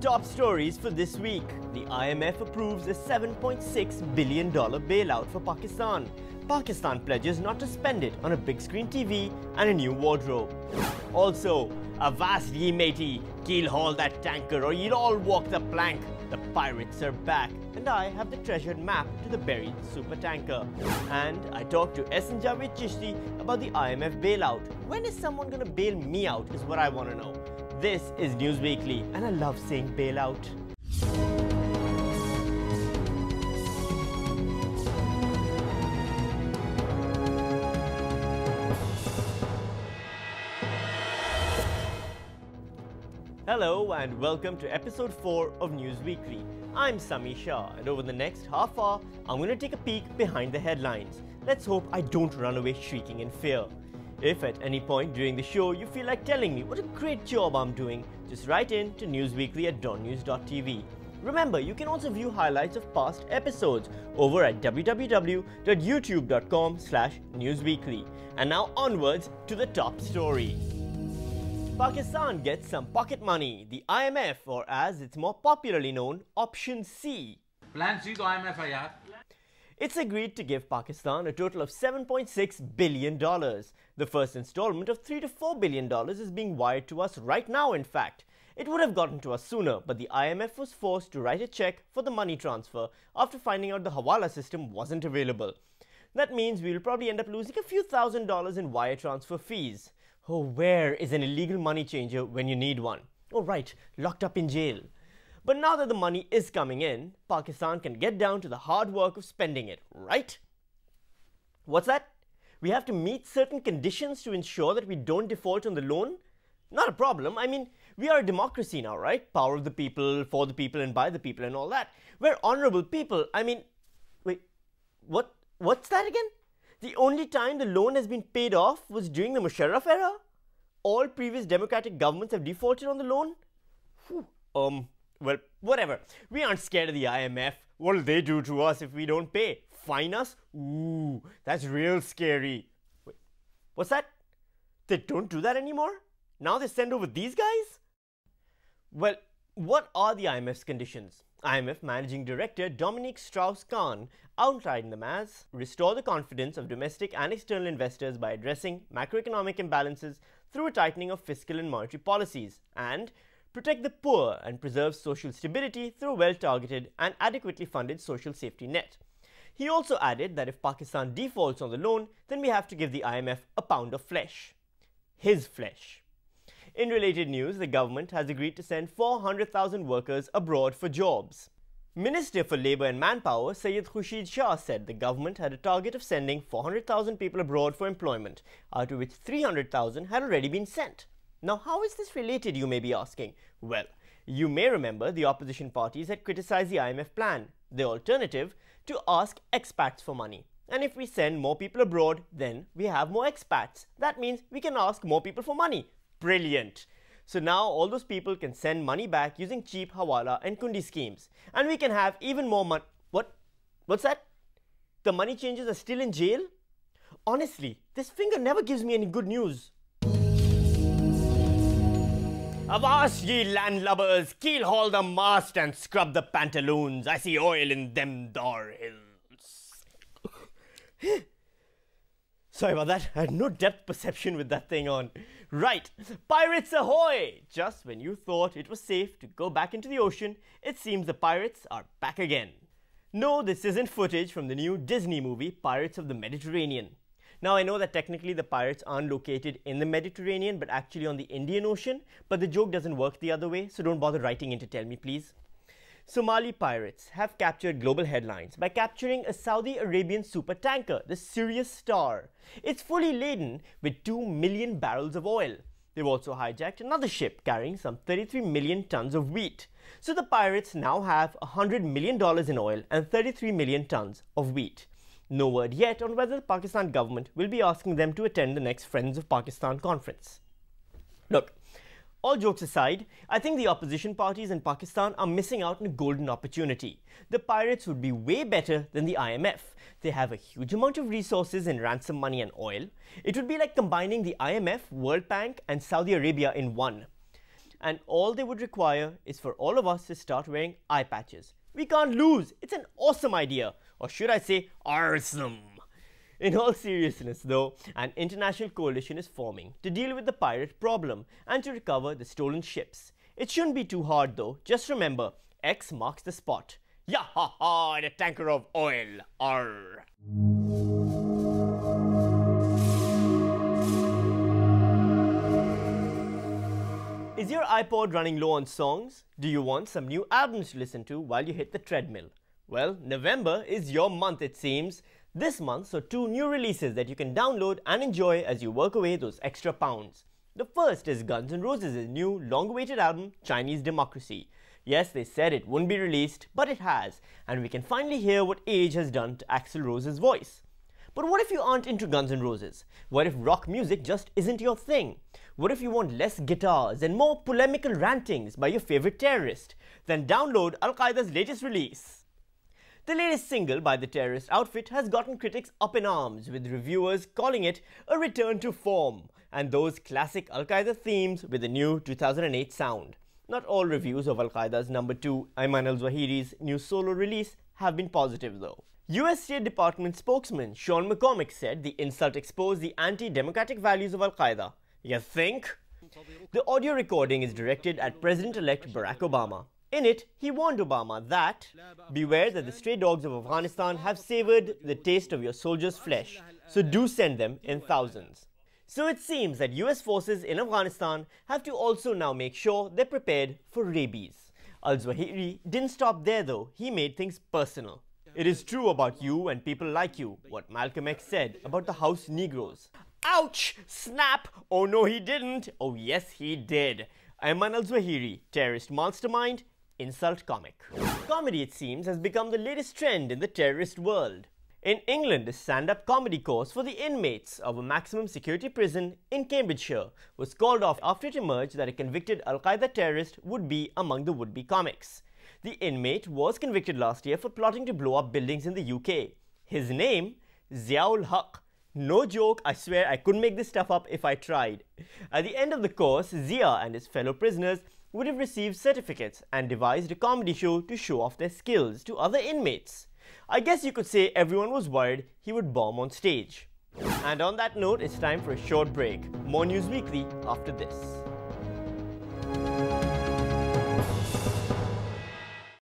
top stories for this week. The IMF approves a $7.6 billion bailout for Pakistan. Pakistan pledges not to spend it on a big screen TV and a new wardrobe. Also, avast ye matey, keel haul that tanker or you'll all walk the plank. The pirates are back and I have the treasured map to the buried supertanker. And I talked to S. Javed Chishti about the IMF bailout. When is someone gonna bail me out is what I want to know. This is News Weekly and I love saying bailout. Hello and welcome to episode 4 of News Weekly. I'm Sami Shah and over the next half hour, I'm going to take a peek behind the headlines. Let's hope I don't run away shrieking in fear. If at any point during the show you feel like telling me what a great job I'm doing, just write in to newsweekly@dawnnews.tv. Remember, you can also view highlights of past episodes over at www.youtube.com/newsweekly. And now onwards to the top story. Pakistan gets some pocket money, the IMF, or as it's more popularly known, Option C. Plan C to IMF hai yaar. It's agreed to give Pakistan a total of $7.6 billion. The first installment of $3 to $4 billion is being wired to us right now, in fact. It would have gotten to us sooner, but the IMF was forced to write a check for the money transfer after finding out the Hawala system wasn't available. That means we'll probably end up losing a few $1,000s in wire transfer fees. Oh, where is an illegal money changer when you need one? Oh, right, locked up in jail. But now that the money is coming in, Pakistan can get down to the hard work of spending it, right? What's that? We have to meet certain conditions to ensure that we don't default on the loan? Not a problem. I mean, we are a democracy now, right? Power of the people, for the people and by the people and all that. We're honorable people. I mean, wait, what's that again? The only time the loan has been paid off was during the Musharraf era? All previous democratic governments have defaulted on the loan? Well, whatever. We aren't scared of the IMF. What'll they do to us if we don't pay? Fine us? Ooh, that's real scary. Wait, what's that? They don't do that anymore? Now they send over these guys? Well, what are the IMF's conditions? IMF Managing Director Dominique Strauss-Kahn outlined them as restore the confidence of domestic and external investors by addressing macroeconomic imbalances through a tightening of fiscal and monetary policies, and protect the poor and preserve social stability through a well-targeted and adequately funded social safety net. He also added that if Pakistan defaults on the loan, then we have to give the IMF a pound of flesh. His flesh. In related news, the government has agreed to send 400,000 workers abroad for jobs. Minister for Labour and Manpower Syed Khurshid Shah said the government had a target of sending 400,000 people abroad for employment, out of which 300,000 had already been sent. Now, how is this related, you may be asking? Well, you may remember the opposition parties had criticized the IMF plan, the alternative, to ask expats for money. And if we send more people abroad, then we have more expats. That means we can ask more people for money. Brilliant. So now all those people can send money back using cheap Hawala and Kundi schemes. And we can have even more money. What's that? The money changers are still in jail? Honestly, this finger never gives me any good news. Avast ye landlubbers, keel haul the mast and scrub the pantaloons. I see oil in them dar hills. Sorry about that, I had no depth perception with that thing on. Right, pirates ahoy! Just when you thought it was safe to go back into the ocean, it seems the pirates are back again. No, this isn't footage from the new Disney movie Pirates of the Mediterranean. Now, I know that technically the pirates aren't located in the Mediterranean but actually on the Indian Ocean, but the joke doesn't work the other way, so don't bother writing in to tell me, please. Somali pirates have captured global headlines by capturing a Saudi Arabian supertanker, the Sirius Star. It's fully laden with 2 million barrels of oil. They've also hijacked another ship carrying some 33 million tons of wheat. So the pirates now have $100 million in oil and 33 million tons of wheat. No word yet on whether the Pakistan government will be asking them to attend the next Friends of Pakistan conference. Look, all jokes aside, I think the opposition parties in Pakistan are missing out on a golden opportunity. The pirates would be way better than the IMF. They have a huge amount of resources in ransom money and oil. It would be like combining the IMF, World Bank and Saudi Arabia in one. and all they would require is for all of us to start wearing eye patches. We can't lose. It's an awesome idea. Or should I say, awesome. In all seriousness though, an international coalition is forming to deal with the pirate problem and to recover the stolen ships. It shouldn't be too hard though. Just remember, X marks the spot. Yahaha, and a tanker of oil. Arr. Is your iPod running low on songs? Do you want some new albums to listen to while you hit the treadmill? Well, November is your month it seems. This month saw 2 new releases that you can download and enjoy as you work away those extra pounds. The first is Guns N' Roses' new long-awaited album, Chinese Democracy. Yes, they said it wouldn't be released, but it has, and we can finally hear what age has done to Axl Rose's voice. But what if you aren't into Guns N' Roses? What if rock music just isn't your thing? What if you want less guitars and more polemical rantings by your favorite terrorist? Then download Al-Qaeda's latest release. The latest single by the terrorist outfit has gotten critics up in arms, with reviewers calling it a return to form and those classic Al-Qaeda themes with a new 2008 sound. Not all reviews of Al-Qaeda's number 2, Ayman al-Zawahiri's new solo release have been positive though. US State Department spokesman Sean McCormick said the insult exposed the anti-democratic values of Al-Qaeda. You think? The audio recording is directed at President-elect Barack Obama. In it, he warned Obama that, beware that the stray dogs of Afghanistan have savored the taste of your soldiers' flesh, so do send them in thousands. So it seems that US forces in Afghanistan have to also now make sure they're prepared for rabies. Al-Zawahiri didn't stop there though, he made things personal. It is true about you and people like you, what Malcolm X said about the house Negroes. Ouch! Snap! Oh no he didn't! Oh yes he did! Ayman al-Zawahiri, terrorist mastermind, insult comic. Comedy, it seems, has become the latest trend in the terrorist world. In England, a stand-up comedy course for the inmates of a maximum security prison in Cambridgeshire was called off after it emerged that a convicted Al-Qaeda terrorist would be among the would-be comics. The inmate was convicted last year for plotting to blow up buildings in the UK. His name? Ziaul Haq. No joke, I swear I couldn't make this stuff up if I tried. At the end of the course, Zia and his fellow prisoners would have received certificates and devised a comedy show to show off their skills to other inmates. I guess you could say everyone was worried he would bomb on stage. And on that note, it's time for a short break. More News Weekly after this.